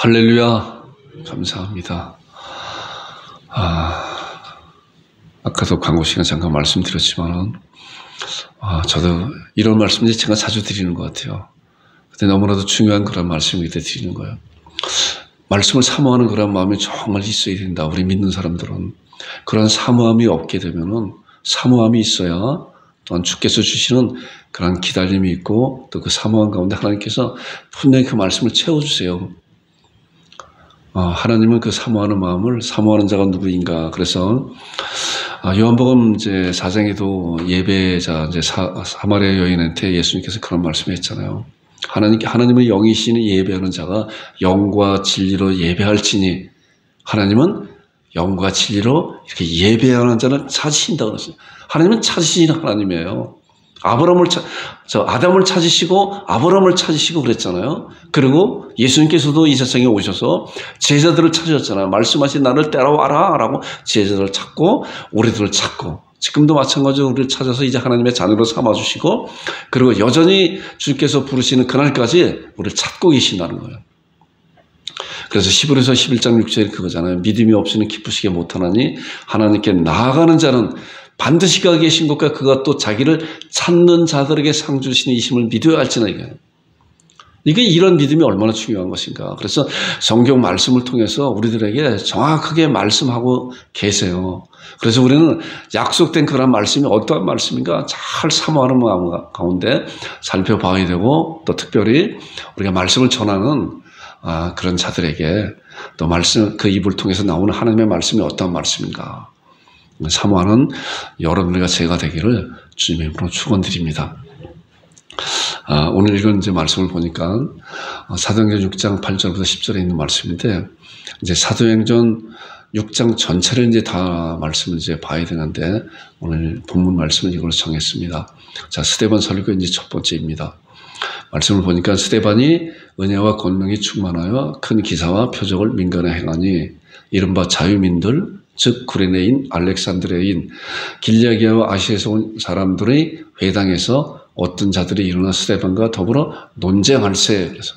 할렐루야, 감사합니다. 아까도 광고 시간 잠깐 말씀드렸지만은, 저도 이런 말씀을 제가 자주 드리는 것 같아요. 근데 너무나도 중요한 그런 말씀을 드리는 거예요. 말씀을 사모하는 그런 마음이 정말 있어야 된다. 우리 믿는 사람들은. 그런 사모함이 없게 되면은, 사모함이 있어야 또한 주께서 주시는 그런 기다림이 있고, 또 그 사모함 가운데 하나님께서 분명히 그 말씀을 채워주세요. 하나님은 그 사모하는 마음을, 사모하는 자가 누구인가. 그래서 요한복음 이제 4장에도 예배자 이제 사마리아 여인한테 예수님께서 그런 말씀을 했잖아요. 하나님은 영이시니 예배하는 자가 영과 진리로 예배할지니, 하나님은 영과 진리로 이렇게 예배하는 자를 찾으신다 그랬어요. 하나님은 찾으시는 하나님이에요. 아담을 찾으시고 아브라함을 찾으시고 그랬잖아요. 그리고 예수님께서도 이 세상에 오셔서 제자들을 찾으셨잖아요. 말씀하신 나를 따라와라 라고 제자들을 찾고 우리들을 찾고, 지금도 마찬가지로 우리를 찾아서 이제 하나님의 자녀로 삼아주시고, 그리고 여전히 주께서 부르시는 그날까지 우리를 찾고 계신다는 거예요. 그래서 히브리서 11장 6절이 그거잖아요. 믿음이 없이는 기쁘시게 못하나니 하나님께 나아가는 자는 반드시 그가 계신 것과 그가 또 자기를 찾는 자들에게 상 주시는 이심을 믿어야 할지나 이거예요. 이게 이런 믿음이 얼마나 중요한 것인가. 그래서 성경 말씀을 통해서 우리들에게 정확하게 말씀하고 계세요. 그래서 우리는 약속된 그런 말씀이 어떠한 말씀인가 잘 사모하는 마음 가운데 살펴봐야 되고, 또 특별히 우리가 말씀을 전하는 그런 자들에게 또 말씀, 그 입을 통해서 나오는 하나님의 말씀이 어떠한 말씀인가 사모하는 여러분과 제가 되기를 주님의 이름으로 축원드립니다. 오늘 읽은 이제 말씀을 보니까 사도행전 6장 8절부터 10절에 있는 말씀인데, 이제 사도행전 6장 전체를 이제 다 말씀을 이제 봐야 되는데, 오늘 본문 말씀을 이걸로 정했습니다. 자, 스데반 설교 이제 첫 번째입니다. 말씀을 보니까 스데반이 은혜와 권능이 충만하여 큰 기사와 표적을 민간에 행하니, 이른바 자유민들, 즉 구레네인, 알렉산드레인, 길리기아와 아시아에서 온 사람들의 회당에서 어떤 자들이 일어나 스데반과 더불어 논쟁할세. 그래서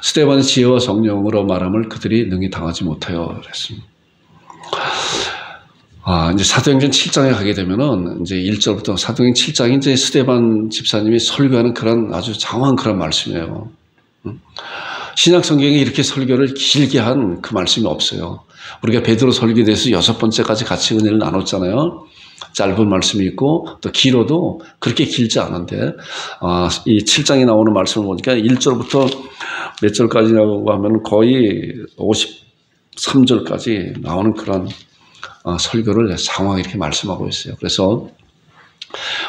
스데반의 지혜와 성령으로 말함을 그들이 능히 당하지 못하여 그랬습니다. 이제 사도행전 7장에 가게 되면은 이제 1절부터 사도행전 7장이 이제 스데반 집사님이 설교하는 그런 아주 장황한 그런 말씀이에요. 신약 성경에 이렇게 설교를 길게 한 그 말씀이 없어요. 우리가 베드로 설교에 대해서 6번째까지 같이 은혜를 나눴잖아요. 짧은 말씀이 있고 또 길어도 그렇게 길지 않은데, 이 7장에 나오는 말씀을 보니까 1절부터 몇 절까지냐고 하면 거의 53절까지 나오는 그런 설교를 장황하게 이렇게 말씀하고 있어요. 그래서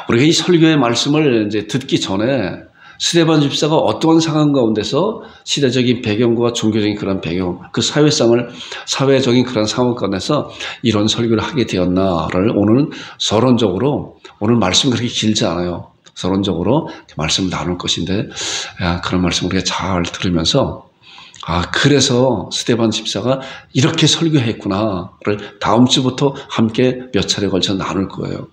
우리가 이 설교의 말씀을 이제 듣기 전에 스데반 집사가 어떠한 상황 가운데서 시대적인 배경과 종교적인 그런 배경, 그 사회적인 그런 상황 가운데서 이런 설교를 하게 되었나를 오늘은 서론적으로, 오늘 말씀이 그렇게 길지 않아요. 서론적으로 말씀을 나눌 것인데, 그런 말씀 우리가 잘 들으면서, 그래서 스데반 집사가 이렇게 설교했구나를 다음 주부터 함께 몇 차례 걸쳐 나눌 거예요.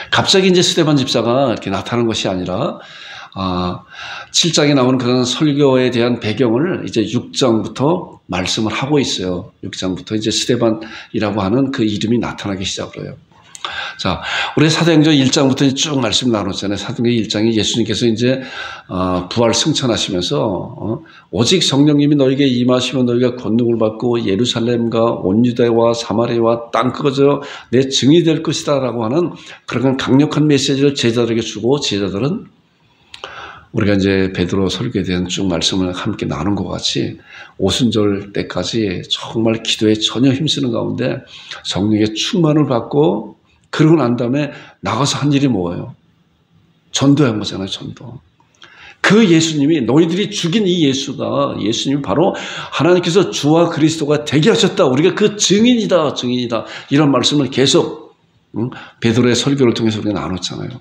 갑자기 이제 스데반 집사가 이렇게 나타나는 것이 아니라, 7장에 나오는 그런 설교에 대한 배경을 이제 6장부터 말씀을 하고 있어요. 6장부터 이제 스데반이라고 하는 그 이름이 나타나기 시작을 해요. 자, 우리 사도행전 1장부터 쭉 말씀 나눴잖아요. 사도행전 1장이 예수님께서 이제 부활 승천하시면서 오직 성령님이 너에게 임하시면 너희가 권능을 받고 예루살렘과 온 유대와 사마리아와 땅끝까지 내 증인이 될 것이다 라고 하는 그런 강력한 메시지를 제자들에게 주고, 제자들은 우리가 이제 베드로 설교에 대한 쭉 말씀을 함께 나눈 것 같이 오순절 때까지 정말 기도에 전혀 힘쓰는 가운데 성령의 충만을 받고, 그러고 난 다음에 나가서 한 일이 뭐예요? 전도한 거잖아요, 전도. 그 예수님이, 너희들이 죽인 이 예수님이 바로 하나님께서 주와 그리스도가 되게 하셨다. 우리가 그 증인이다. 이런 말씀을 계속 베드로의 설교를 통해서 우리가 나눴잖아요.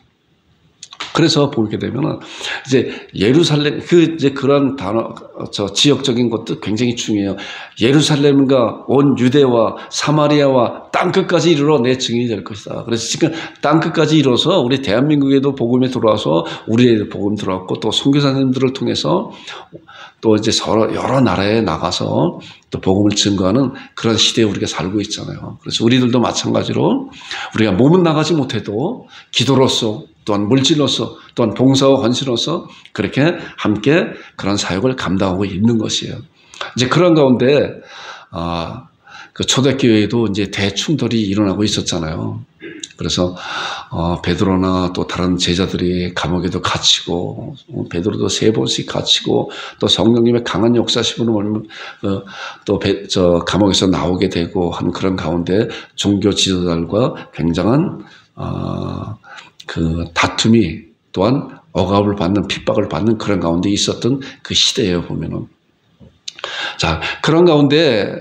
그래서 보게 되면은 이제 예루살렘, 그런 단어, 지역적인 것도 굉장히 중요해요. 예루살렘과 온 유대와 사마리아와 땅끝까지 이르러 내 증인이 될 것이다. 그래서 지금 땅끝까지 이뤄서 우리 대한민국에도 복음이 들어와서 우리에도 복음 들어왔고, 또 선교사님들을 통해서 또 이제 서로 여러 나라에 나가서 또 복음을 증거하는 그런 시대에 우리가 살고 있잖아요. 그래서 우리들도 마찬가지로 우리가 몸은 나가지 못해도 기도로서 또한 물질로서 또한 봉사와 헌신으로서 그렇게 함께 그런 사역을 감당하고 있는 것이에요. 이제 그런 가운데 그 초대교회에도 이제 대충돌이 일어나고 있었잖아요. 그래서 베드로나 또 다른 제자들이 감옥에도 갇히고 베드로도 3번씩 갇히고 또 성령님의 강한 역사심으로 또 감옥에서 나오게 되고 하는 그런 가운데 종교 지도자들과 굉장한 그 다툼이 또한 억압을 받는 핍박을 받는 그런 가운데 있었던 그 시대예요. 보면은 자 그런 가운데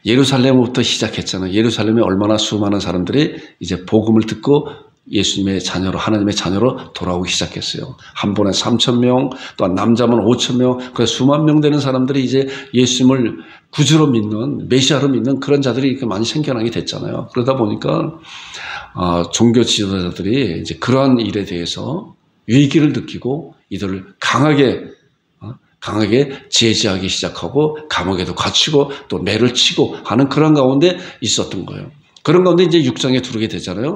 예루살렘부터 시작했잖아요. 예루살렘에 얼마나 수많은 사람들이 이제 복음을 듣고 예수님의 자녀로 하나님의 자녀로 돌아오기 시작했어요. 한 번에 3,000명, 또한 남자만 5,000명, 그래서 수만 명 되는 사람들이 이제 예수님을 구주로 믿는 메시아로 믿는 그런 자들이 이렇게 많이 생겨나게 됐잖아요. 그러다 보니까 종교 지도자들이 이제 그러한 일에 대해서 위기를 느끼고 이들을 강하게 제지하기 시작하고 감옥에도 갇히고 또 매를 치고 하는 그런 가운데 있었던 거예요. 그런 가운데 이제 육장에 두르게 되잖아요.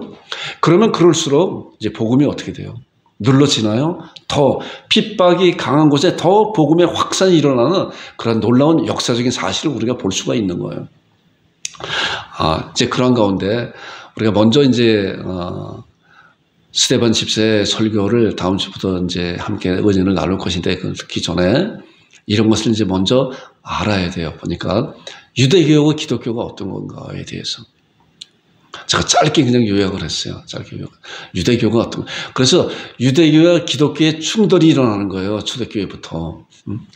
그러면 그럴수록 이제 복음이 어떻게 돼요? 눌러지나요? 더 핍박이 강한 곳에 더 복음의 확산이 일어나는 그런 놀라운 역사적인 사실을 우리가 볼 수가 있는 거예요. 이제 그런 가운데 우리가 먼저 이제 스데반 집사의 설교를 다음 주부터 이제 함께 의견을 나눌 것인데 그 듣기 전에 이런 것을 이제 먼저 알아야 돼요. 보니까 유대교와 기독교가 어떤 건가에 대해서 제가 짧게 그냥 요약을 했어요. 짧게 요약. 유대교가 어떤 그래서 유대교와 기독교의 충돌이 일어나는 거예요. 초대교회부터.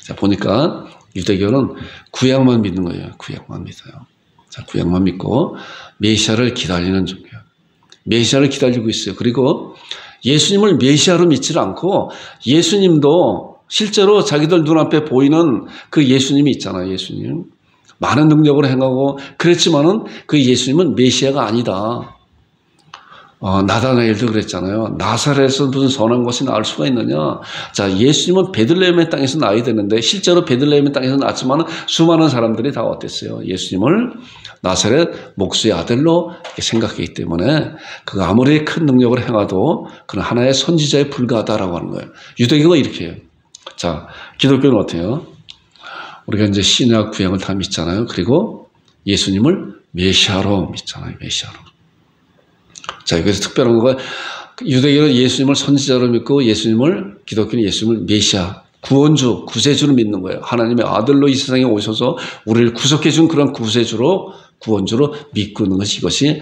자 보니까 유대교는 구약만 믿는 거예요. 구약만 믿어요. 자 구약만 믿고 메시아를 기다리는 종교예요. 메시아를 기다리고 있어요. 그리고 예수님을 메시아로 믿지를 않고 예수님도 실제로 자기들 눈앞에 보이는 그 예수님이 있잖아요. 예수님. 많은 능력을 행하고 그랬지만은 그 예수님은 메시아가 아니다. 나다나엘도 그랬잖아요. 나사렛에서 무슨 선한 것이 나올 수가 있느냐. 자, 예수님은 베들레헴의 땅에서 나야 되는데 실제로 베들레헴의 땅에서 낳았지만 수많은 사람들이 다 어땠어요? 예수님을 나사렛 목수의 아들로 생각하기 때문에 그 아무리 큰 능력을 행해도 그는 하나의 선지자에 불과하다라고 하는 거예요. 유대교가 이렇게 해요. 자, 기독교는 어때요? 우리가 이제 신약 구약을 다 믿잖아요. 그리고 예수님을 메시아로 믿잖아요. 메시아로. 자, 여기서 특별한 거가 유대교는 예수님을 선지자로 믿고 기독교는 예수님을 메시아, 구원주, 구세주로 믿는 거예요. 하나님의 아들로 이 세상에 오셔서 우리를 구속해 준 그런 구원주로 믿고 있는 것이 이것이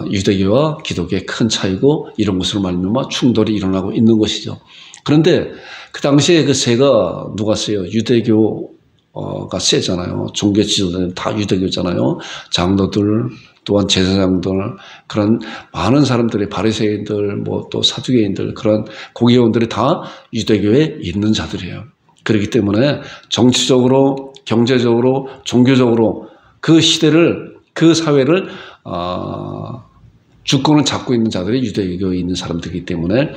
유대교와 기독교의 큰 차이고 이런 것으로 말미암아 충돌이 일어나고 있는 것이죠. 그런데 그 당시에 그 세가 누가 세요? 유대교가 세잖아요. 종교 지도자는 다 유대교잖아요. 장로들 또한 제사장들 그런 많은 사람들이 바리새인들 뭐 또 사두개인들 그런 고기원들이 다 유대교에 있는 자들이에요. 그렇기 때문에 정치적으로 경제적으로 종교적으로 그 시대를 그 사회를 주권을 잡고 있는 자들이 유대교에 있는 사람들이기 때문에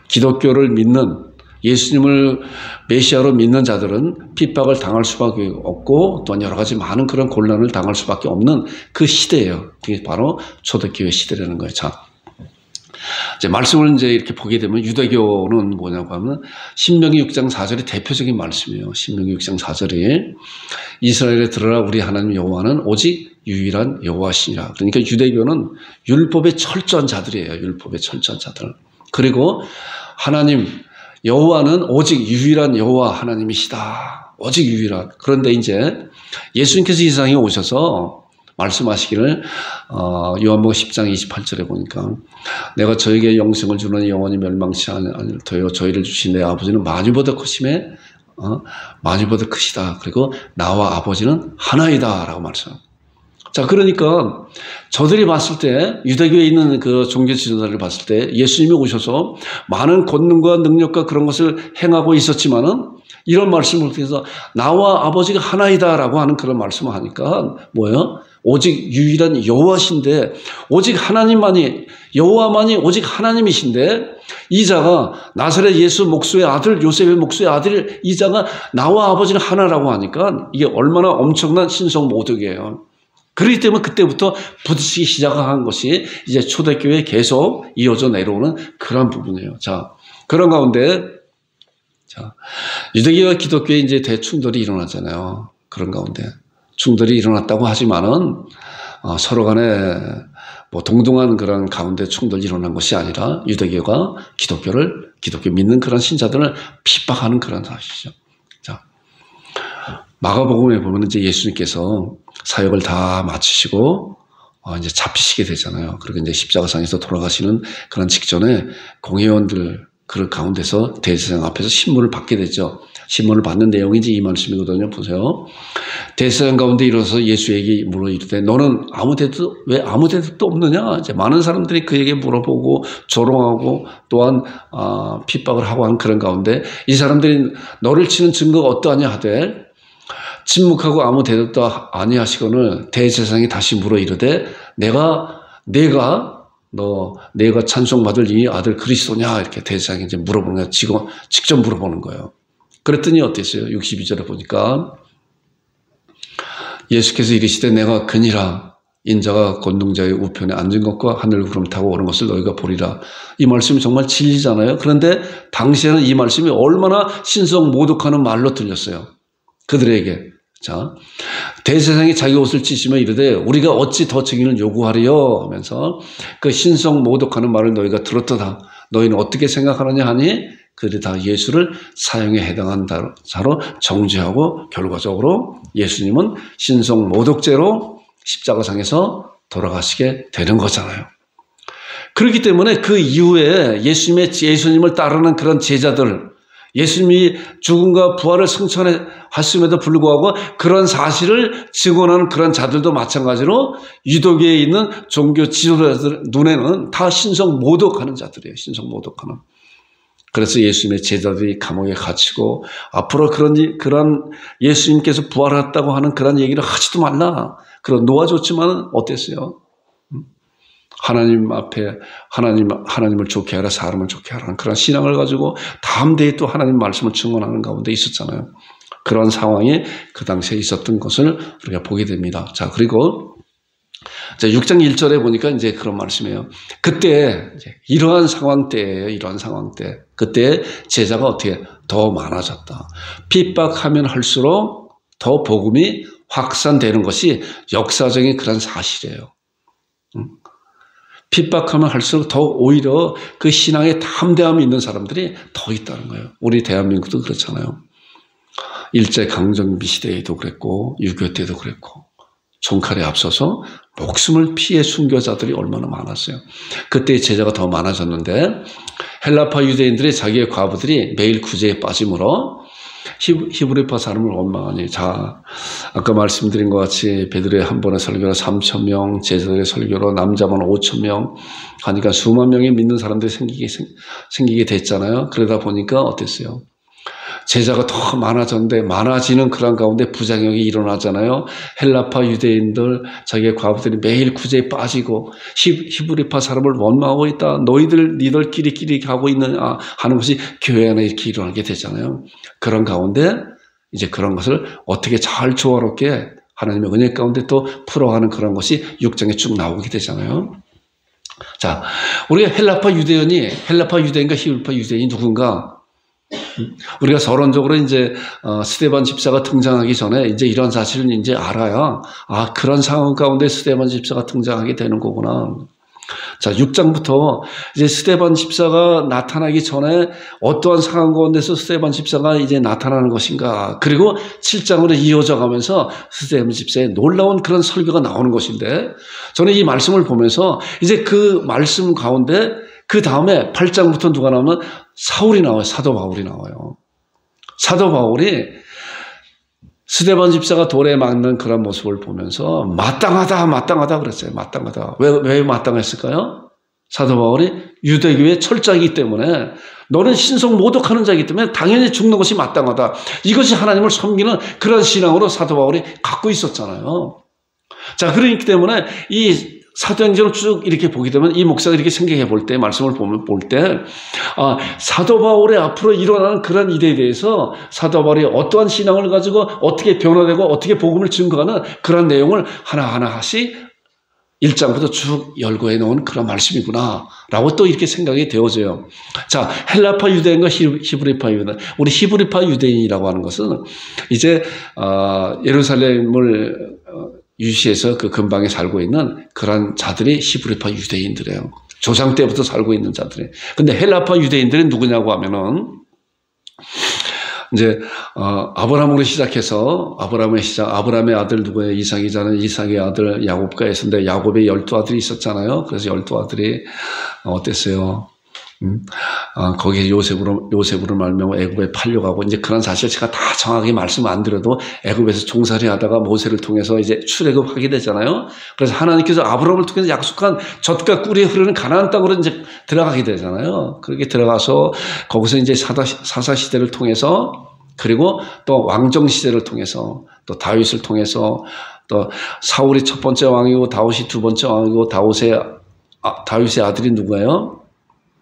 기독교를 믿는 예수님을 메시아로 믿는 자들은 핍박을 당할 수밖에 없고 또한 여러 가지 많은 그런 곤란을 당할 수밖에 없는 그 시대예요. 그게 바로 초대교회 시대라는 거예요. 자, 이제 말씀을 이제 이렇게 보게 되면 유대교는 뭐냐고 하면 신명기 6장 4절이 대표적인 말씀이에요. 신명기 6장 4절이 이스라엘에 들어라 우리 하나님 여호와는 오직 유일한 여호와시니라. 그러니까 유대교는 율법의 철저한 자들이에요. 율법의 철저한 자들. 그리고 하나님 여호와는 오직 유일한 여호와 하나님이시다. 오직 유일한. 그런데 이제 예수님께서 이 세상에 오셔서 말씀하시기를 요한복음 10장 28절에 보니까 내가 저에게 영생을 주는 영원히 멸망치 않도록 저희를 주신 내 아버지는 만유보다 크심에 만유보다 크시다. 그리고 나와 아버지는 하나이다 라고 말씀합니다. 자, 그러니까 저들이 봤을 때 유대교에 있는 그 종교 지도자를 봤을 때 예수님이 오셔서 많은 권능과 능력과 그런 것을 행하고 있었지만은 이런 말씀을 통해서 나와 아버지가 하나이다라고 하는 그런 말씀을 하니까 뭐예요? 오직 유일한 여호와신데, 오직 하나님만이, 여호와만이 오직 하나님이신데, 이 자가 나사렛 예수 목수의 아들, 요셉의 목수의 아들, 이 자가 나와 아버지는 하나라고 하니까 이게 얼마나 엄청난 신성 모독이에요. 그렇기 때문에 그때부터 부딪히기 시작한 것이 이제 초대교회에 계속 이어져 내려오는 그런 부분이에요. 자, 그런 가운데, 자, 유대교와 기독교에 이제 대충돌이 일어나잖아요. 그런 가운데. 충돌이 일어났다고 하지만은, 서로 간에 뭐 동등한 그런 가운데 충돌이 일어난 것이 아니라 유대교가 기독교 믿는 그런 신자들을 핍박하는 그런 사실이죠. 자, 마가복음에 보면 이제 예수님께서 사역을 다 마치시고 이제 잡히시게 되잖아요. 그리고 이제 십자가상에서 돌아가시는 그런 직전에 공회원들 그 가운데서 대제사장 앞에서 신문을 받게 되죠. 신문을 받는 내용이 이제 이 말씀이거든요. 보세요. 대제사장 가운데 일어서서 예수에게 물어 이르되 너는 왜 아무 데도 없느냐? 이제 많은 사람들이 그에게 물어보고 조롱하고 또한 핍박을 하고 하는 그런 가운데 이 사람들이 너를 치는 증거가 어떠하냐 하되 침묵하고 아무 대답도 아니하시거늘 대제사장이 다시 물어 이르되 내가 찬송받을 이 아들 그리스도냐? 이렇게 대제사장이 이제 물어보는 거예요. 직접 물어보는 거예요. 그랬더니 어땠어요? 62절에 보니까 예수께서 이르시되 내가 그니라 인자가 권능자의 우편에 앉은 것과 하늘 구름 타고 오는 것을 너희가 보리라. 이 말씀이 정말 진리잖아요. 그런데 당시에는 이 말씀이 얼마나 신성 모독하는 말로 들렸어요. 그들에게. 자, 대제사장이 자기 옷을 찢으며 이르되 우리가 어찌 더 증인을 요구하리요 하면서 그 신성 모독하는 말을 너희가 들었도다. 너희는 어떻게 생각하느냐 하니 그들이 다 예수를 사형에 해당한 자로 정죄하고 결과적으로 예수님은 신성 모독죄로 십자가상에서 돌아가시게 되는 거잖아요. 그렇기 때문에 그 이후에 예수님을 따르는 그런 제자들, 예수님이 죽음과 부활을 승천하였음에도 불구하고 그런 사실을 증언하는 그런 자들도 마찬가지로 유도교에 있는 종교 지도자들 눈에는 다 신성 모독하는 자들이에요. 신성 모독하는. 그래서 예수님의 제자들이 감옥에 갇히고 앞으로 그런 예수님께서 부활했다고 하는 그런 얘기를 하지도 말라. 그런 놓아줬지만 어땠어요? 하나님 앞에 하나님을 좋게 하라, 사람을 좋게 하라는 그런 신앙을 가지고 담대히 또 하나님 말씀을 증언하는 가운데 있었잖아요. 그런 상황이 그 당시에 있었던 것을 우리가 보게 됩니다. 자, 그리고 6장 1절에 보니까 이제 그런 말씀이에요. 그때 이러한 상황 때예요. 그때 제자가 어떻게 더 많아졌다. 핍박하면 할수록 더 복음이 확산되는 것이 역사적인 그런 사실이에요. 핍박하면 할수록 더 오히려 그 신앙에 담대함이 있는 사람들이 더 있다는 거예요. 우리 대한민국도 그렇잖아요. 일제강점기 시대에도 그랬고 6.25 때도 그랬고 총칼에 앞서서 목숨을 피해 순교자들이 얼마나 많았어요. 그때 제자가 더 많아졌는데 헬라파 유대인들이 자기의 과부들이 매일 구제에 빠짐으로 히브리파 사람을 원망하니 자 아까 말씀드린 것 같이 베드로의 한 번의 설교로 3,000명 제자들의 설교로 남자만 5,000명 하니까 수만 명의 믿는 사람들이 생기게 됐잖아요. 그러다 보니까 어땠어요? 제자가 더 많아졌는데 많아지는 그런 가운데 부작용이 일어나잖아요. 헬라파 유대인들 자기의 과부들이 매일 구제에 빠지고 히브리파 사람을 원망하고 있다. 니들끼리 하고 있느냐 하는 것이 교회 안에 이렇게 일어나게 되잖아요. 그런 가운데 이제 그런 것을 어떻게 잘 조화롭게 하나님의 은혜 가운데 또 풀어가는 그런 것이 6장에 쭉 나오게 되잖아요. 자, 우리가 헬라파 유대인과 히브리파 유대인이 누군가 우리가 서론적으로 이제 스데반 집사가 등장하기 전에 이제 이런 사실을 이제 알아야 그런 상황 가운데 스데반 집사가 등장하게 되는 거구나. 자, 6장부터 이제 스데반 집사가 나타나기 전에 어떠한 상황 가운데서 스데반 집사가 이제 나타나는 것인가. 그리고 7장으로 이어져 가면서 스데반 집사의 놀라운 그런 설교가 나오는 것인데 저는 이 말씀을 보면서 이제 그 말씀 가운데 그 다음에 8장부터 누가 나오면 사울이 나와요. 사도 바울이 나와요. 사도 바울이 스데반 집사가 돌에 맞는 그런 모습을 보면서 마땅하다 그랬어요. 마땅하다. 왜 마땅했을까요? 사도 바울이 유대교의 철자이기 때문에 너는 신성 모독하는 자이기 때문에 당연히 죽는 것이 마땅하다. 이것이 하나님을 섬기는 그런 신앙으로 사도 바울이 갖고 있었잖아요. 자, 그렇기 때문에 이 사도행전을 쭉 이렇게 보게 되면 이 목사가 이렇게 생각해 볼 때, 말씀을 볼 때, 사도 바울의 앞으로 일어나는 그런 일에 대해서 사도 바울이 어떠한 신앙을 가지고 어떻게 변화되고 어떻게 복음을 증거하는 그런 내용을 하나하나씩 1장부터 쭉 열거해 놓은 그런 말씀이구나 라고 또 이렇게 생각이 되어져요. 자, 헬라파 유대인과 히브리파 유대인. 우리 히브리파 유대인이라고 하는 것은 이제 예루살렘을 유시해서 그 근방에 살고 있는 그런 자들이 히브리파 유대인들이에요. 조상 때부터 살고 있는 자들이. 근데 헬라파 유대인들은 누구냐고 하면은 이제 아브라함으로 시작해서 아브라함의 아들 누구예요? 이삭이잖아요. 이삭의 아들 야곱과 했었는데 야곱의 12아들이 있었잖아요. 그래서 12아들이 어땠어요? 거기에 요셉으로 말미암아 애굽에 팔려가고 이제 그런 사실 제가 다 정확하게 말씀 안 드려도 애굽에서 종살이 하다가 모세를 통해서 이제 출애굽하게 되잖아요. 그래서 하나님께서 아브라함을 통해서 약속한 젖과 꿀이 흐르는 가나안 땅으로 이제 들어가게 되잖아요. 그렇게 들어가서 거기서 이제 사사 시대를 통해서 그리고 또 왕정 시대를 통해서 또 다윗을 통해서 또 사울이 첫 번째 왕이고 다윗이 두 번째 왕이고 다윗의 아들이 누구예요?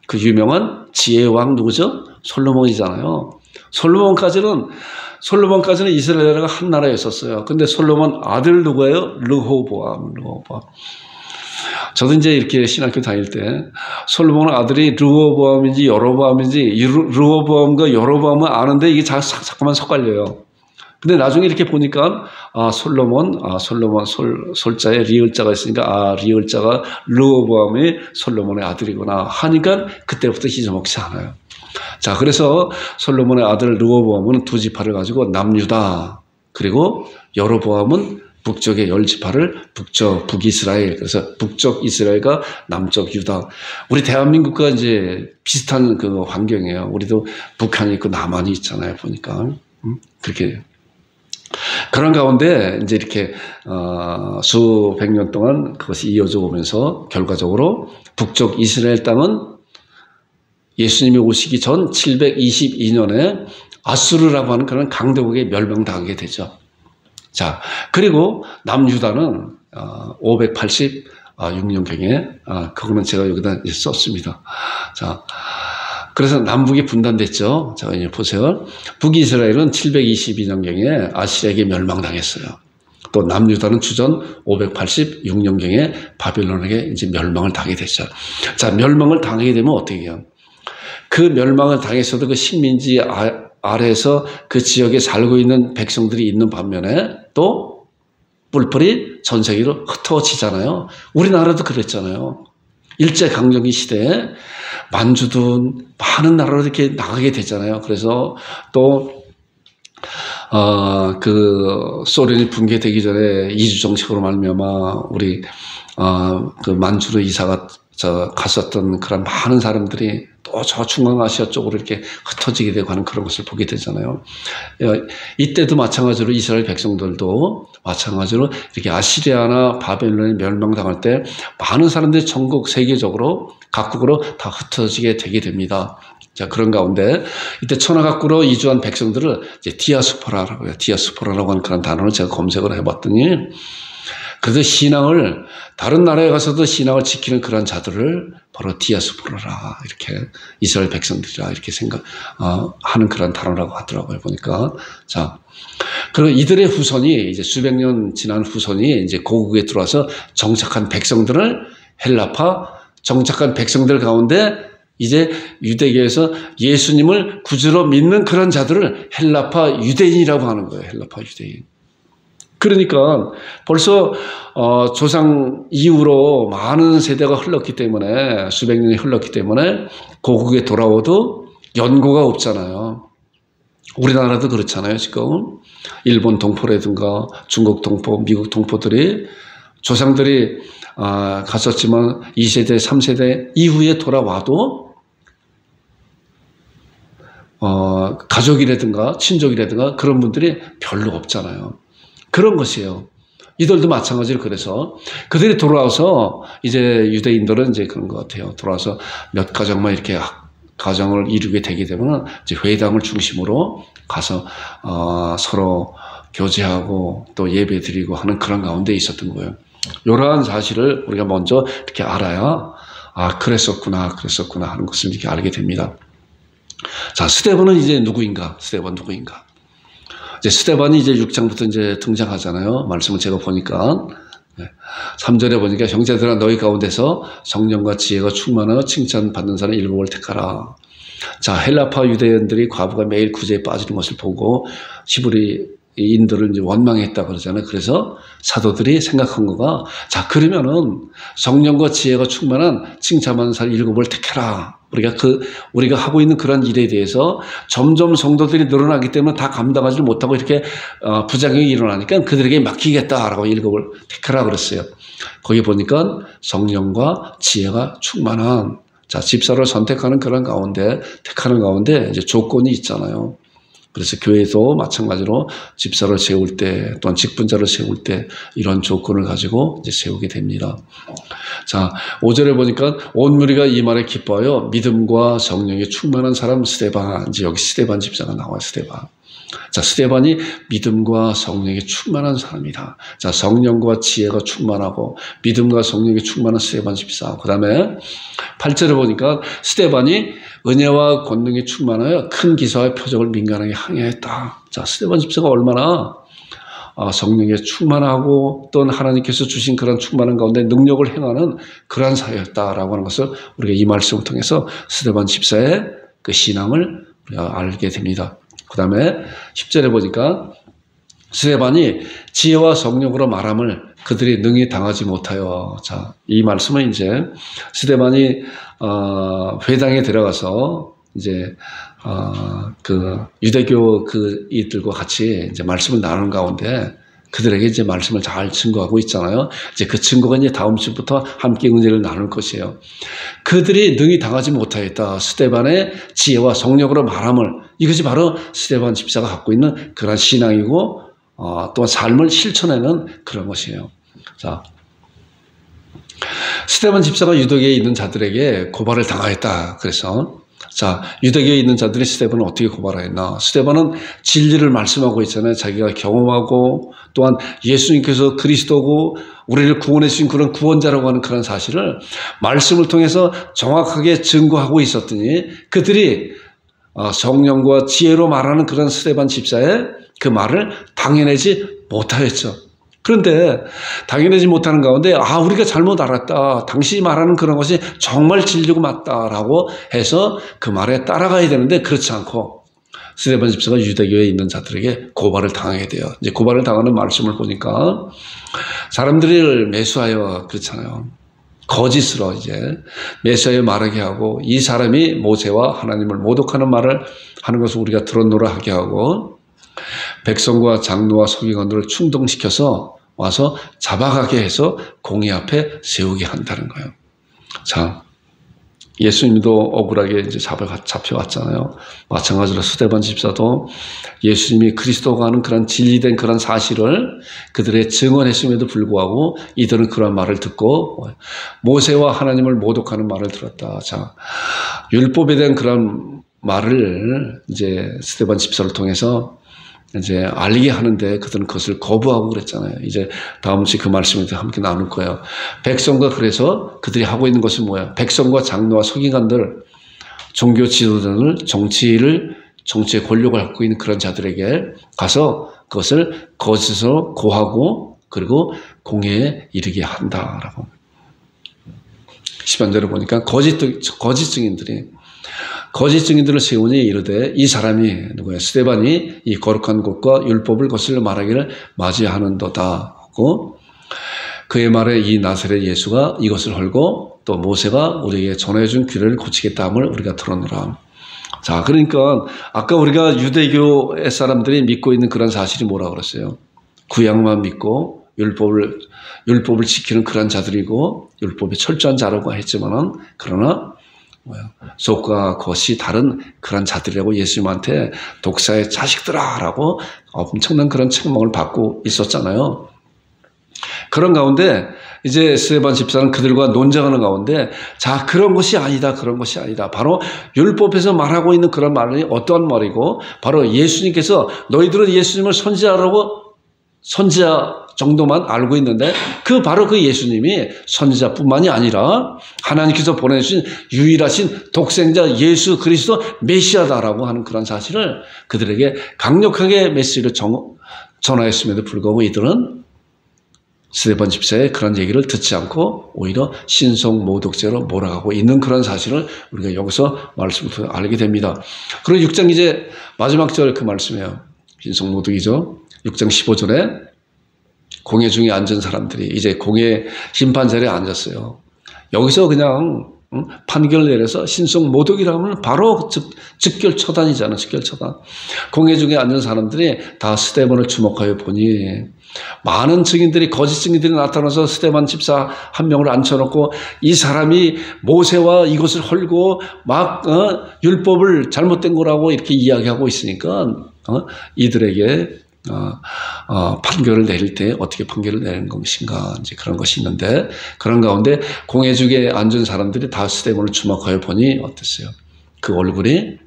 그 유명한 지혜의 왕 누구죠? 솔로몬이잖아요. 솔로몬까지는 이스라엘 나라가 한 나라였었어요. 근데 솔로몬 아들 누구예요? 르호보암. 저도 이제 이렇게 신학교 다닐 때 솔로몬 아들이 르호보암인지 여로보암인지 르호보암과 여로보암은 아는데 이게 자꾸만 섞갈려요. 근데 나중에 이렇게 보니까 솔로몬 솔자에 리을자가 있으니까 리을자가 르호보암이 솔로몬의 아들이구나 하니까 그때부터 잊어먹지 않아요. 자, 그래서 솔로몬의 아들 르호보암은 두 지파를 가지고 남유다 그리고 여로보암은 북쪽의 10지파를 북이스라엘, 그래서 북쪽 이스라엘과 남쪽 유다. 우리 대한민국과 이제 비슷한 그 환경이에요. 우리도 북한이 있고 남한이 있잖아요. 보니까 그렇게. 그런 가운데 이제 이렇게 수백 년 동안 그것이 이어져 오면서 결과적으로 북쪽 이스라엘 땅은 예수님이 오시기 전 722년에 아수르라고 하는 그런 강대국에 멸망당하게 되죠. 자, 그리고 남유다는 586년경에 그거는 제가 여기다 썼습니다. 자, 그래서 남북이 분단됐죠. 자, 이제 보세요. 북이스라엘은 722년경에 아시리아에게 멸망당했어요. 또 남유다는 주전 586년경에 바빌론에게 이제 멸망을 당하게 됐죠. 자, 멸망을 당하게 되면 어떻게 해요? 그 멸망을 당했어도 그 식민지 아래에서 그 지역에 살고 있는 백성들이 있는 반면에 또 뿔뿔이 전 세계로 흩어지잖아요. 우리나라도 그랬잖아요. 일제강점기 시대에 만주든 많은 나라로 이렇게 나가게 됐잖아요. 그래서 또 그 소련이 붕괴되기 전에 이주 정책으로 말미암아 우리 그 만주로 갔었던 그런 많은 사람들이 또 저 중앙아시아 쪽으로 이렇게 흩어지게 되고 하는 그런 것을 보게 되잖아요. 이때도 마찬가지로 이스라엘 백성들도 마찬가지로 이렇게 아시리아나 바벨론에 멸망당할 때 많은 사람들이 전국 세계적으로 각국으로 다 흩어지게 되게 됩니다. 자, 그런 가운데 이때 천하각국으로 이주한 백성들을 이제 디아스포라라고 해요. 디아스포라라고 하는 그런 단어를 제가 검색을 해봤더니 그래서 신앙을 다른 나라에 가서도 신앙을 지키는 그런 자들을 바로 디아스포라라 이렇게 이스라엘 백성들이라 이렇게 하는 그런 단어라고 하더라고요. 보니까 자, 그리고 이들의 후손이 이제 수백 년 지난 후손이 이제 고국에 들어와서 정착한 백성들을 헬라파 정착한 백성들 가운데 이제 유대교에서 예수님을 구주로 믿는 그런 자들을 헬라파 유대인이라고 하는 거예요. 헬라파 유대인. 그러니까 벌써 조상 이후로 많은 세대가 흘렀기 때문에 수백 년이 흘렀기 때문에 고국에 돌아오도 연고가 없잖아요. 우리나라도 그렇잖아요. 지금 일본 동포라든가 중국 동포, 미국 동포들이 조상들이 갔었지만 2세대, 3세대 이후에 돌아와도 가족이라든가 친족이라든가 그런 분들이 별로 없잖아요. 그런 것이에요. 이들도 마찬가지로 그래서 그들이 돌아와서 이제 유대인들은 이제 그런 것 같아요. 돌아와서 몇 가정만 이렇게 가정을 이루게 되게 되면 이제 회당을 중심으로 가서 서로 교제하고 또 예배 드리고 하는 그런 가운데 있었던 거예요. 이러한 사실을 우리가 먼저 이렇게 알아야 그랬었구나 하는 것을 이렇게 알게 됩니다. 자, 스데반은 이제 누구인가? 스데반 누구인가? 이제 스데반이 이제 6장부터 이제 등장하잖아요. 말씀을 제가 보니까 3절에 보니까 형제들아 너희 가운데서 성령과 지혜가 충만하여 칭찬받는 사람 7을 택하라. 자, 헬라파 유대인들이 과부가 매일 구제에 빠지는 것을 보고 히브리인들을 이제 원망했다 그러잖아요. 그래서 사도들이 생각한 거가, 자, 그러면은 성령과 지혜가 충만한 칭찬받는 사람 7을 택해라. 우리가 하고 있는 그런 일에 대해서 점점 성도들이 늘어나기 때문에 다 감당하지 못하고 이렇게 부작용이 일어나니까 그들에게 맡기겠다라고 7을 택하라 그랬어요. 거기 보니까 성령과 지혜가 충만한, 자, 집사를 선택하는 그런 가운데, 택하는 가운데 이제 조건이 있잖아요. 그래서 교회도 마찬가지로 집사를 세울 때 또한 직분자를 세울 때 이런 조건을 가지고 이제 세우게 됩니다. 자, 5절에 보니까 온 무리가 이 말에 기뻐하여 믿음과 성령에 충만한 사람 스데반, 이제 여기 스데반 집사가 나와요. 스데반. 자, 스데반이 믿음과 성령에 충만한 사람이다. 자, 성령과 지혜가 충만하고 믿음과 성령에 충만한 스데반 집사. 그 다음에 8절에 보니까 스데반이 은혜와 권능에 충만하여 큰 기사와 표적을 민간하게 항해했다. 자, 스데반 집사가 얼마나 성령에 충만하고 또는 하나님께서 주신 그런 충만한 가운데 능력을 행하는 그러한 사회였다라고 하는 것을 우리가 이 말씀을 통해서 스데반 집사의 그 신앙을 우리가 알게 됩니다. 그 다음에 10절에 보니까 스데반이 지혜와 성령으로 말함을 그들이 능히 당하지 못하여, 자, 이 말씀은 이제 스데반이 회당에 들어가서 이제 그 유대교 그 이들과 같이 이제 말씀을 나누는 가운데 그들에게 이제 말씀을 잘 증거하고 있잖아요. 이제 그 증거가 이제 다음 주부터 함께 은혜를 나눌 것이에요. 그들이 능히 당하지 못하였다. 스데반의 지혜와 성령으로 말함을, 이것이 바로 스데반 집사가 갖고 있는 그런 신앙이고 또한 삶을 실천하는 그런 것이에요. 자, 스데반 집사가 유대교에 있는 자들에게 고발을 당하였다. 그래서 자, 유대교에 있는 자들이 스데반을 어떻게 고발하였나? 스데반은 진리를 말씀하고 있잖아요. 자기가 경험하고 또한 예수님께서 그리스도고 우리를 구원해 주신 그런 구원자라고 하는 그런 사실을 말씀을 통해서 정확하게 증거하고 있었더니 그들이 성령과 지혜로 말하는 그런 스데반 집사의 그 말을 당해내지 못하였죠. 그런데 당연하지 못하는 가운데 우리가 잘못 알았다. 당신이 말하는 그런 것이 정말 진리고 맞다라고 해서 그 말에 따라가야 되는데 그렇지 않고 스데반 집사가 유대교에 있는 자들에게 고발을 당하게 돼요. 이제 고발을 당하는 말씀을 보니까 사람들을 매수하여 그렇잖아요. 거짓으로 이제 매수하여 말하게 하고 이 사람이 모세와 하나님을 모독하는 말을 하는 것을 우리가 들었노라 하게 하고 백성과 장로와 서기관들을 충동시켜서 와서 잡아가게 해서 공의 앞에 세우게 한다는 거예요. 자, 예수님도 억울하게 이제 잡혀왔잖아요. 마찬가지로 스데반 집사도 예수님이 그리스도가 하는 그런 진리된 그런 사실을 그들의 증언했음에도 불구하고 이들은 그런 말을 듣고 모세와 하나님을 모독하는 말을 들었다. 자, 율법에 대한 그런 말을 이제 스데반 집사를 통해서 이제 알리게 하는데 그들은 그것을 거부하고 그랬잖아요. 이제 다음 주에 그 말씀을 함께 나눌 거예요. 백성과 그래서 그들이 하고 있는 것은 뭐야? 백성과 장로와 서기관들, 종교 지도자들, 정치의 권력을 갖고 있는 그런 자들에게 가서 그것을 거짓으로 고하고 그리고 공회에 이르게 한다라고. 10번대로 보니까 거짓 증인들을 세우니 이르되 이 사람이 누구야? 스데반이 이 거룩한 곳과 율법을 거슬러 말하기를 맞이하는도다 하고 그의 말에 이 나사렛 예수가 이것을 헐고 또 모세가 우리에게 전해준 규례를 고치겠다 함을 우리가 들었노라. 자, 그러니까 아까 우리가 유대교의 사람들이 믿고 있는 그런 사실이 뭐라 그랬어요? 구약만 믿고 율법을 지키는 그런 자들이고 율법에 철저한 자라고 했지만은 그러나 속과 겉이 다른 그런 자들이라고 예수님한테 독사의 자식들아라고 엄청난 그런 책망을 받고 있었잖아요. 그런 가운데 이제 스데반 집사는 그들과 논쟁하는 가운데 자, 그런 것이 아니다. 바로 율법에서 말하고 있는 그런 말이 어떠한 말이고 바로 예수님께서 너희들은 예수님을 선지자라고 선지자 정도만 알고 있는데 바로 그 예수님이 선지자뿐만이 아니라 하나님께서 보내주신 유일하신 독생자 예수 그리스도 메시아다라고 하는 그런 사실을 그들에게 강력하게 메시지를 전하였음에도 불구하고 이들은 스데반 집사의 그런 얘기를 듣지 않고 오히려 신성모독죄로 몰아가고 있는 그런 사실을 우리가 여기서 말씀을 통해 알게 됩니다. 그리고 6장 이제 마지막 절 그 말씀이에요. 신성모독이죠. 6장 15절에 공회 중에 앉은 사람들이 이제 공회 심판 자리에 앉았어요. 여기서 그냥 판결을 내려서 신성모독이라면 바로 즉결 처단이잖아. 즉결 처단. 공회 중에 앉은 사람들이 다 스데반을 주목하여 보니 많은 증인들이 거짓 증인들이 나타나서 스데반 집사 한 명을 앉혀놓고 이 사람이 모세와 이것을 헐고 막 율법을 잘못된 거라고 이렇게 이야기하고 있으니까 이들에게 판결을 내릴 때 어떻게 판결을 내는 것인가 이제 그런 것이 있는데 그런 가운데 공회중에 앉은 사람들이 다 스데반을 주목하여 보니 어땠어요? 그 얼굴이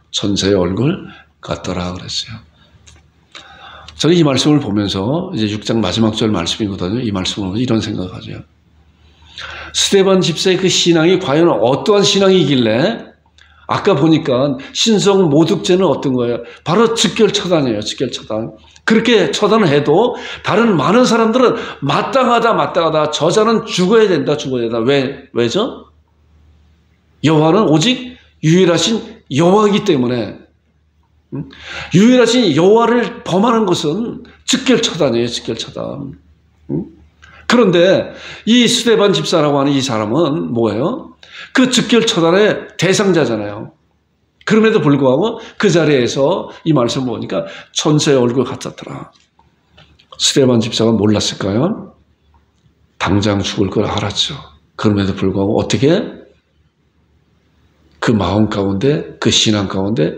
천사의 얼굴 같더라 그랬어요. 저는 이 말씀을 보면서 이제 6장 마지막 절 말씀이거든요. 이 말씀을 보면서 이런 생각을 가져요. 스데반 집사의 그 신앙이 과연 어떠한 신앙이길래 아까 보니까 신성 모독죄는 어떤 거예요? 바로 즉결 처단이에요. 즉결 처단. 그렇게 처단을 해도 다른 많은 사람들은 마땅하다. 저자는 죽어야 된다. 왜죠? 여호와는 오직 유일하신 여호와이기 때문에 유일하신 여호와를 범하는 것은 즉결 처단이에요. 즉결 처단. 그런데 이 스데반 집사라고 하는 이 사람은 뭐예요? 그 즉결 처단의 대상자잖아요. 그럼에도 불구하고 그 자리에서 이 말씀을 보니까 천사의 얼굴 같았더라. 스데반 집사가 몰랐을까요? 당장 죽을 걸 알았죠. 그럼에도 불구하고 어떻게 그 마음 가운데 그 신앙 가운데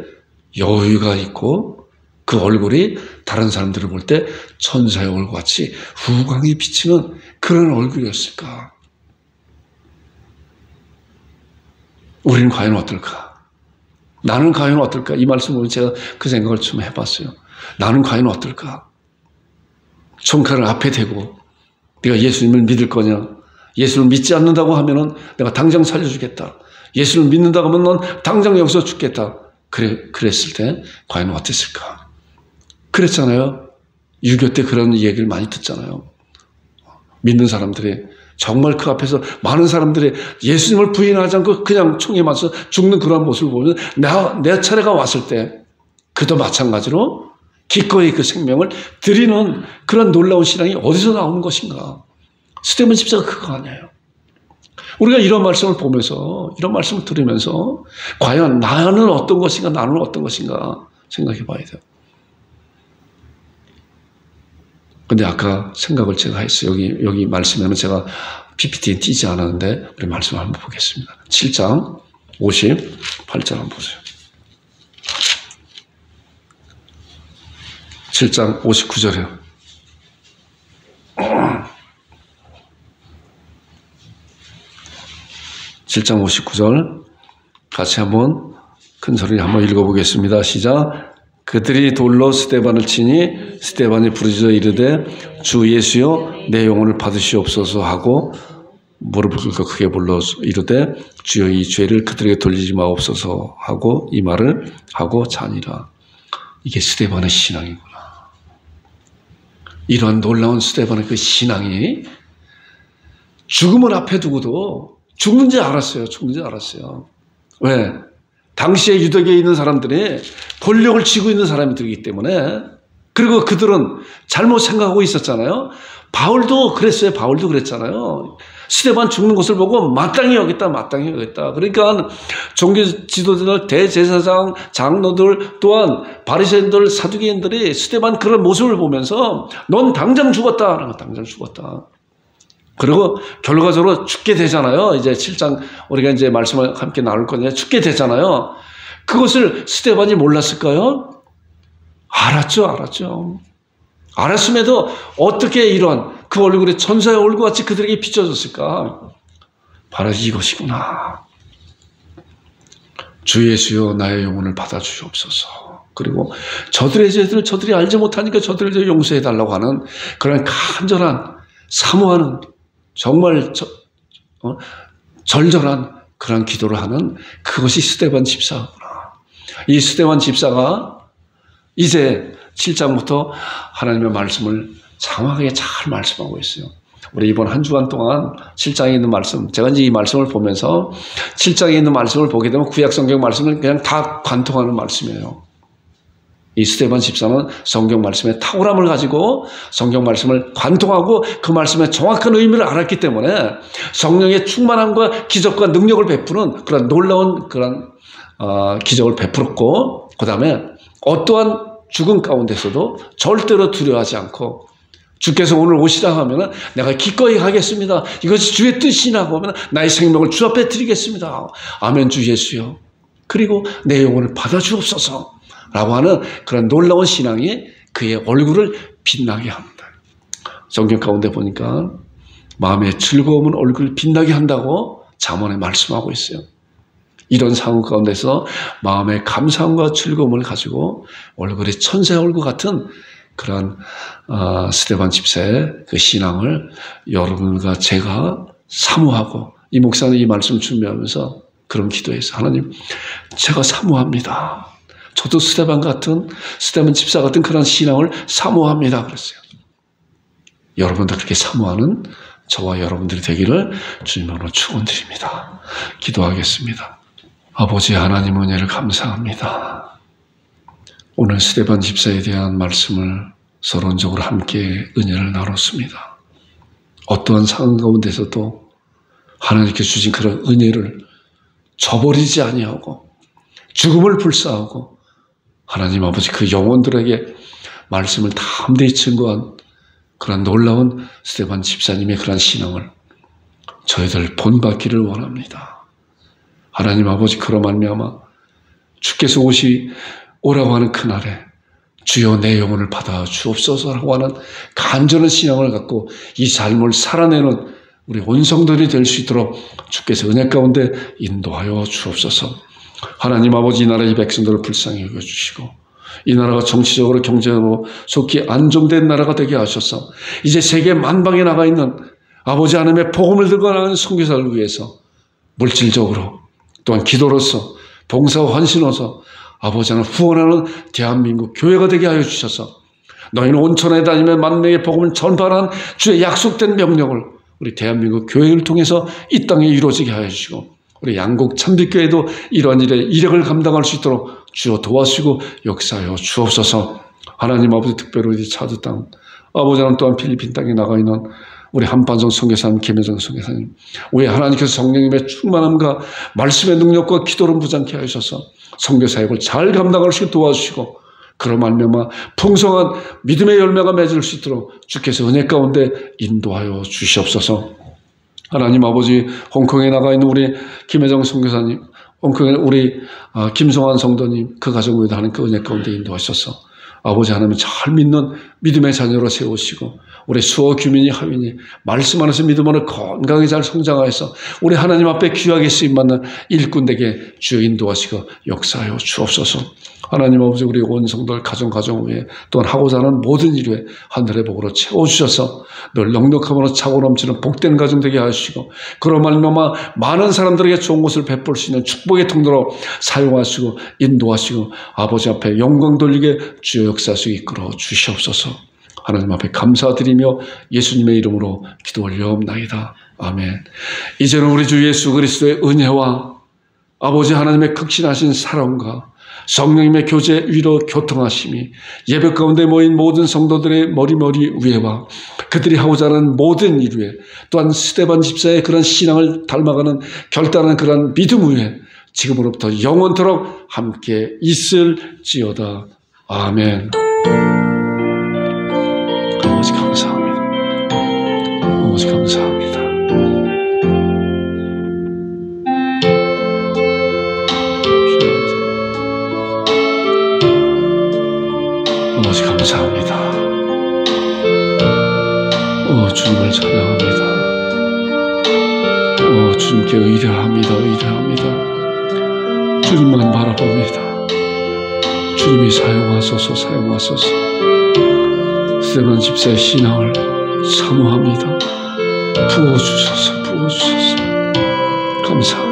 여유가 있고 그 얼굴이 다른 사람들을 볼 때 천사의 얼굴같이 후광이 비치는 그런 얼굴이었을까? 우리는 과연 어떨까? 나는 과연 어떨까? 이 말씀을 제가 그 생각을 좀 해봤어요. 나는 과연 어떨까? 총칼을 앞에 대고 네가 예수님을 믿을 거냐? 예수를 믿지 않는다고 하면은 내가 당장 살려주겠다. 예수를 믿는다고 하면 넌 당장 여기서 죽겠다. 그랬을 때 과연 어땠을까? 그랬잖아요. 유교 때 그런 얘기를 많이 듣잖아요. 믿는 사람들이 정말 그 앞에서 많은 사람들이 예수님을 부인하지 않고 그냥 총에 맞서 죽는 그런 모습을 보면 내 차례가 왔을 때 그도 마찬가지로 기꺼이 그 생명을 드리는 그런 놀라운 신앙이 어디서 나오는 것인가? 스데반 집사가 그거 아니에요. 우리가 이런 말씀을 보면서 이런 말씀을 들으면서 과연 나는 어떤 것인가 나는 어떤 것인가 생각해 봐야 돼요. 근데 아까 생각을 제가 했어요. 여기 말씀에는 제가 PPT에 띄지 않았는데 우리 말씀을 한번 보겠습니다. 7장 58절 한번 보세요. 7장 59절이요. (7장 59절) 같이 한번 큰 소리로 한번 읽어보겠습니다. 시작. 그들이 돌로 스데반을 치니 스데반이 부르짖어 이르되 주 예수여 내 영혼을 받으시옵소서 하고 무릎을 꿇고 크게 불러 이르되 주여 이 죄를 그들에게 돌리지 마옵소서 하고 이 말을 하고 자니라. 이게 스데반의 신앙이구나. 이런 놀라운 스데반의 그 신앙이 죽음을 앞에 두고도 죽는지 알았어요. 왜? 당시에 유대교에 있는 사람들이 권력을 쥐고 있는 사람들이기 때문에 그리고 그들은 잘못 생각하고 있었잖아요. 바울도 그랬잖아요. 스데반 죽는 것을 보고 마땅히 여겼다. 그러니까 종교 지도자들, 대제사장, 장로들 또한 바리새인들, 사두개인들이 스데반 그런 모습을 보면서 넌 당장 죽었다. 그리고 결과적으로 죽게 되잖아요. 이제 7장 우리가 이제 말씀을 함께 나눌 건데 죽게 되잖아요. 그것을 스데반이 몰랐을까요? 알았죠. 알았음에도 어떻게 이런 그 얼굴이 천사의 얼굴같이 그들에게 비춰졌을까? 바로 이것이구나. 주 예수여 나의 영혼을 받아주시옵소서. 그리고 저들의 죄들을 저들이 알지 못하니까 저들의 죄를 용서해달라고 하는 그런 간절한 사모하는 정말 절절한 그런 기도를 하는 그것이 스데반 집사구나. 이 스데반 집사가 이제 7장부터 하나님의 말씀을 장황하게 잘 말씀하고 있어요. 우리 이번 한 주간 동안 7장에 있는 말씀, 제가 이제 이 말씀을 보면서 7장에 있는 말씀을 보게 되면 구약 성경 말씀을 그냥 다 관통하는 말씀이에요. 이 스데반 집사는 성경 말씀의 탁월함을 가지고 성경 말씀을 관통하고 그 말씀의 정확한 의미를 알았기 때문에 성령의 충만함과 기적과 능력을 베푸는 그런 놀라운 그런 기적을 베풀었고, 그 다음에 어떠한 죽음 가운데서도 절대로 두려워하지 않고, 주께서 오늘 오시라 하면 내가 기꺼이 가겠습니다. 이것이 주의 뜻이라고 하면 나의 생명을 주 앞에 드리겠습니다. 아멘 주 예수요. 그리고 내 영혼을 받아주옵소서 라고 하는 그런 놀라운 신앙이 그의 얼굴을 빛나게 합니다. 성경 가운데 보니까 마음의 즐거움은 얼굴을 빛나게 한다고 잠언에 말씀하고 있어요. 이런 상황 가운데서 마음의 감사함과 즐거움을 가지고 얼굴이 천사의 얼굴 같은 그런 스데반 집사의 그 신앙을 여러분과 제가 사모하고, 이 목사는 이 말씀 준비하면서 그런 기도했어요. 하나님, 제가 사모합니다. 저도 스데반 집사 같은 그런 신앙을 사모합니다. 그랬어요. 여러분도 그렇게 사모하는 저와 여러분들이 되기를 주님으로 축원드립니다. 기도하겠습니다. 아버지 하나님 은혜를 감사합니다. 오늘 스데반 집사에 대한 말씀을 서론적으로 함께 은혜를 나눴습니다. 어떠한 상황 가운데서도 하나님께 주신 그런 은혜를 저버리지 아니하고 죽음을 불사하고 하나님 아버지 그 영혼들에게 말씀을 담대히 증거한 그런 놀라운 스데반 집사님의 그런 신앙을 저희들 본받기를 원합니다. 하나님 아버지, 그로 말미암아 주께서 오라고 하는 그날에 주여 내 영혼을 받아 주옵소서라고 하는 간절한 신앙을 갖고 이 삶을 살아내는 우리 온 성도들이 될 수 있도록 주께서 은혜 가운데 인도하여 주옵소서. 하나님 아버지, 이 나라의 백성들을 불쌍히 여겨주시고 이 나라가 정치적으로 경제적으로 속히 안정된 나라가 되게 하셔서 이제 세계 만방에 나가 있는 아버지 하나님의 복음을 들고 나가는 선교사를 위해서 물질적으로 또한 기도로서 봉사와 헌신으로서 아버지 하나님 후원하는 대한민국 교회가 되게 하여 주셔서 너희는 온천에 다니며 만명의 복음을 전파하는 주의 약속된 명령을 우리 대한민국 교회를 통해서 이 땅에 이루어지게 하여 주시고 우리 양곡 참빛교회도 이러한 일에 이력을 감당할 수 있도록 주여 도와주시고 역사하여 주옵소서. 하나님 아버지, 특별히 우리 차주 땅 아버지 하나님 또한 필리핀 땅에 나가 있는 우리 한판성 선교사님, 김혜정 선교사님, 우리 하나님께서 성령님의 충만함과 말씀의 능력과 기도를 무장케 하셔서 선교사역을 잘 감당할 수 있게 도와주시고 그로 말미암아 풍성한 믿음의 열매가 맺을 수 있도록 주께서 은혜 가운데 인도하여 주시옵소서. 하나님 아버지, 홍콩에 나가 있는 우리 김혜정 선교사님, 홍콩에 우리 김성환 성도님, 그 가정 위에 하는 그 은혜 가운데 인도하셔서 아버지 하나님 잘 믿는 믿음의 자녀로 세우시고 우리 수호 규민이 하윈이 말씀 안에서 믿음 안에 건강히 잘 성장하여서 우리 하나님 앞에 귀하게 쓰임받는 일꾼에게 주여 인도하시고 역사하여 주옵소서. 하나님 아버지, 우리 온 성도들 가정 위에 또한 하고자 하는 모든 일에 하늘의 복으로 채워주셔서 늘 넉넉함으로 차고 넘치는 복된 가정 되게 하시고 그런 말미암아 많은 사람들에게 좋은 것을 베풀 수 있는 축복의 통로로 사용하시고 인도하시고 아버지 앞에 영광 돌리게 주여 역사하시고 이끌어 주시옵소서. 하나님 앞에 감사드리며 예수님의 이름으로 기도 올려옵나이다. 아멘. 이제는 우리 주 예수 그리스도의 은혜와 아버지 하나님의 극진하신 사랑과 성령님의 교제 위로 교통하심이 예배 가운데 모인 모든 성도들의 머리머리 위에와 그들이 하고자 하는 모든 일 위에 또한 스데반 집사의 그런 신앙을 닮아가는 결단하는 그런 믿음 위에 지금으로부터 영원토록 함께 있을지어다. 아멘. 아버지 감사합니다. 아버지 감사합니다. 아버지 감사합니다. 주님을 찬양합니다. 주님께 의뢰합니다. 주님만 바라봅니다. 주님이 사용하소서. 스데반 집사의 신앙을 사모합니다. 부어주소서. 감사합니다.